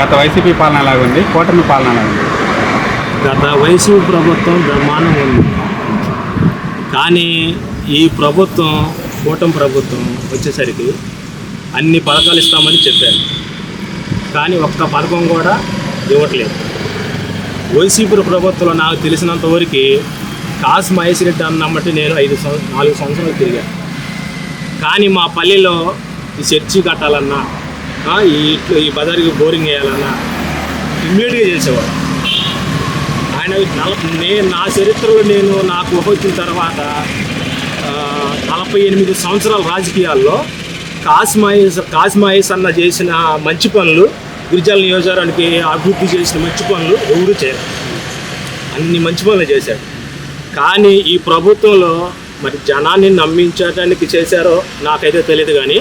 గత వైసీపీ పాలన ఎలాగుంది, కూటమి పాలన ఎలాగుంది? గత వైసీపీ ప్రభుత్వం బ్రహ్మాండంగా ఉంది. కానీ ఈ ప్రభుత్వం, కూటమి ప్రభుత్వం వచ్చేసరికి అన్ని పథకాలు ఇస్తామని చెప్పారు, కానీ ఒక్క పథకం కూడా ఇవ్వట్లేదు. వైసీపీ ప్రభుత్వంలో నాకు తెలిసినంత వరకు కాసు మహేష్ రెడ్డి అన్నమ్మటి నేను 4 సంవత్సరాలు తిరిగాను. కానీ మా పల్లెలో ఈ చర్చి కట్టాలన్నా, ఈ బజార్కి బోరింగ్ వేయాలన్నా ఇమ్మీడియట్గా చేసేవాడు ఆయన. నా చరిత్రలో నాకు వచ్చిన తర్వాత 48 సంవత్సరాల రాజకీయాల్లో కాసు మహేష్ అన్న చేసిన మంచి పనులు, గిరిజన నియోజకవర్గానికి అభివృద్ధి చేసిన మంచి పనులు ఎవరు చేయరు. అన్ని మంచి పనులు చేశారు. కానీ ఈ ప్రభుత్వంలో మరి జనాన్ని నమ్మించడానికి చేశారో నాకైతే తెలియదు, కానీ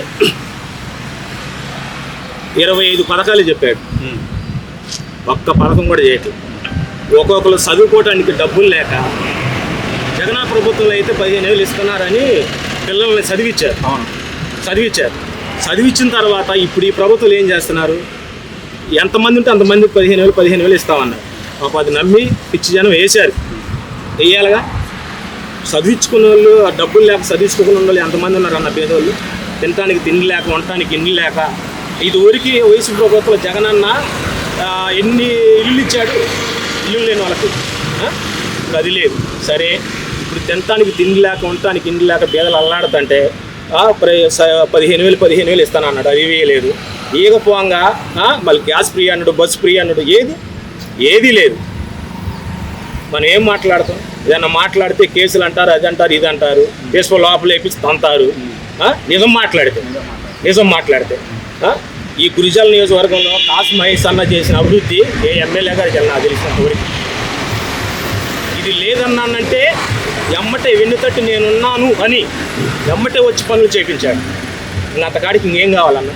25 పథకాలు చెప్పాడు, ఒక్క పథకం కూడా చేయట్లేదు. ఒక్కొక్కరు చదువుకోవడానికి డబ్బులు లేక జగన్ ప్రభుత్వంలో అయితే 15,000 ఇస్తున్నారని పిల్లల్ని చదివించిన తర్వాత ఇప్పుడు ఈ ప్రభుత్వాలు ఏం చేస్తున్నారు? ఎంతమంది ఉంటే అంతమందికి 15,000 ఇస్తామన్నారు. అది నమ్మి పిచ్చి జనం వేయాలిగా. చదివించుకున్న వాళ్ళు, డబ్బులు లేక చదివించుకున్న వాళ్ళు ఎంతమంది ఉన్నారు అన్న పేదోళ్ళు? తినడానికి తిండి లేక, ఉండటానికి ఇండ్లు లేక. ఇదివరకు వైసీపీ ప్రభుత్వం జగనన్న ఎన్ని ఇల్లు ఇచ్చాడు? ఇల్లు లేని వాళ్ళకి అది లేదు. సరే, ఇప్పుడు తినటానికి తిండి లేక, ఉండటానికి ఇండ్లు లేక పేదలు అల్లాడుతుంటే 15,000 ఇస్తానన్నాడు, అది వేయలేదు. ఈగపోంగా మళ్ళీ గ్యాస్ ఫ్రీ అన్నాడు, బస్సు ఫ్రీ అన్నాడు, ఏది లేదు. మనం ఏం మాట్లాడతాం? ఏదన్నా మాట్లాడితే కేసులు అంటారు, అది అంటారు, ఇది అంటారు, వేసుకో లోపల వేపించి తంతారు. నిజం మాట్లాడితే ఈ గురిజాల నియోజకవర్గంలో కాసు మహేష్ అన్న చేసిన అభివృద్ధి ఏ ఎమ్మెల్యే గారికి నాకు తెలిసినంతవరకు ఇది లేదన్నానంటే ఎమ్మటే వెన్నుతట్టి నేనున్నాను అని ఎమ్మటే వచ్చి పనులు చేయించాడు. అంతకాడికి ఇంకేం కావాలన్నా?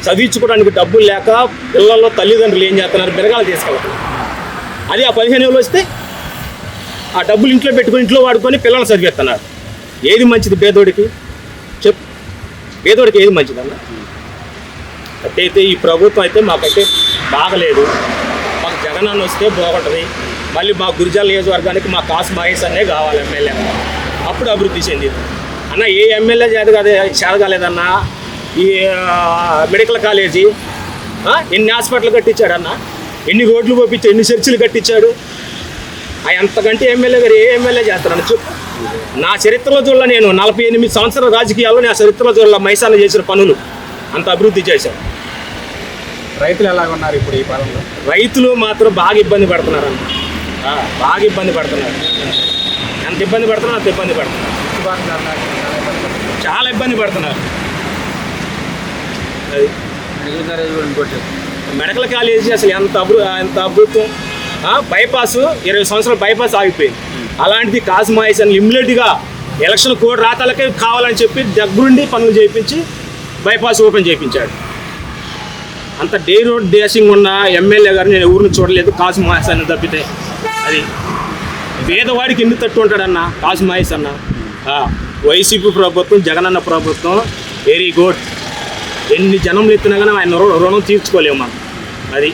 చదివించుకోవడానికి డబ్బులు లేక పిల్లల్లో తల్లిదండ్రులు ఏం చేస్తున్నారు? బిరగాలు తీసుకెళ్తారు. అది ఆ 15,000 వస్తే ఆ డబ్బులు ఇంట్లో పెట్టుకొని, ఇంట్లో వాడుకొని పిల్లలు చదివిస్తున్నారు. ఏది మంచిది పేదోడికి? చెప్పు, పేదోడికి ఏది మంచిదన్న? అయితే ఈ ప్రభుత్వం అయితే మాకైతే బాగలేదు. మాకు జగనన్న వస్తే బాగుంటుంది. మళ్ళీ మా గురిజాల నియోజకవర్గానికి మా కాసు మహేష్ అనే కావాలి ఎమ్మెల్యే, అప్పుడు అభివృద్ధి చెందింది. అన్న ఏ ఎమ్మెల్యే చేరగాలేదన్నా? ఈ మెడికల్ కాలేజీ ఎన్ని హాస్పిటల్ కట్టించాడన్న? ఎన్ని రోడ్లు పంపించాడు? ఎన్ని చర్చిలు కట్టించాడు? అంతకంటే ఎమ్మెల్యే గారు ఏ ఎమ్మెల్యే చేస్తారని చెప్పు. నా చరిత్రలో చూడాల, నేను 48 సంవత్సరాల రాజకీయాల్లో నా చరిత్రలో చూడాల మైసాన చేసిన పనులు అంత అభివృద్ధి చేశారు. రైతులు ఎలాగున్నారు ఇప్పుడు ఈ పాలనలో? రైతులు మాత్రం బాగా ఇబ్బంది పడుతున్నారన్న, బాగా ఇబ్బంది పడుతున్నారు. ఎంత ఇబ్బంది పడుతున్నారు అంత ఇబ్బంది పడుతున్నారు, చాలా ఇబ్బంది పడుతున్నారు. అది మెడికల్ కాలేజీ అసలు ఎంత అభివృద్ధం. బైపాస్ 20 సంవత్సరాలు బైపాస్ ఆగిపోయింది. అలాంటిది కాసు మహేష్ అని ఇమ్మీడియట్గా ఎలక్షన్ కోడ్ రాతలకే కావాలని చెప్పి దగ్గరుండి పనులు చేయించి బైపాస్ ఓపెన్ చేయించాడు. అంత డే రోడ్ డేసింగ్ ఉన్న ఎమ్మెల్యే గారు నేను ఊరిని చూడలేదు కాసు మహేష్ అని తప్పితే. అది పేదవాడికి ఎన్ని తట్టు ఉంటాడన్న కాసు మహేష్ అన్న. వైసీపీ ప్రభుత్వం, జగనన్న ప్రభుత్వం వెరీ గుడ్. ఎన్ని జనంలు ఎత్తున్నా కానీ ఆయన రుణం తీర్చుకోలేము మనం. అది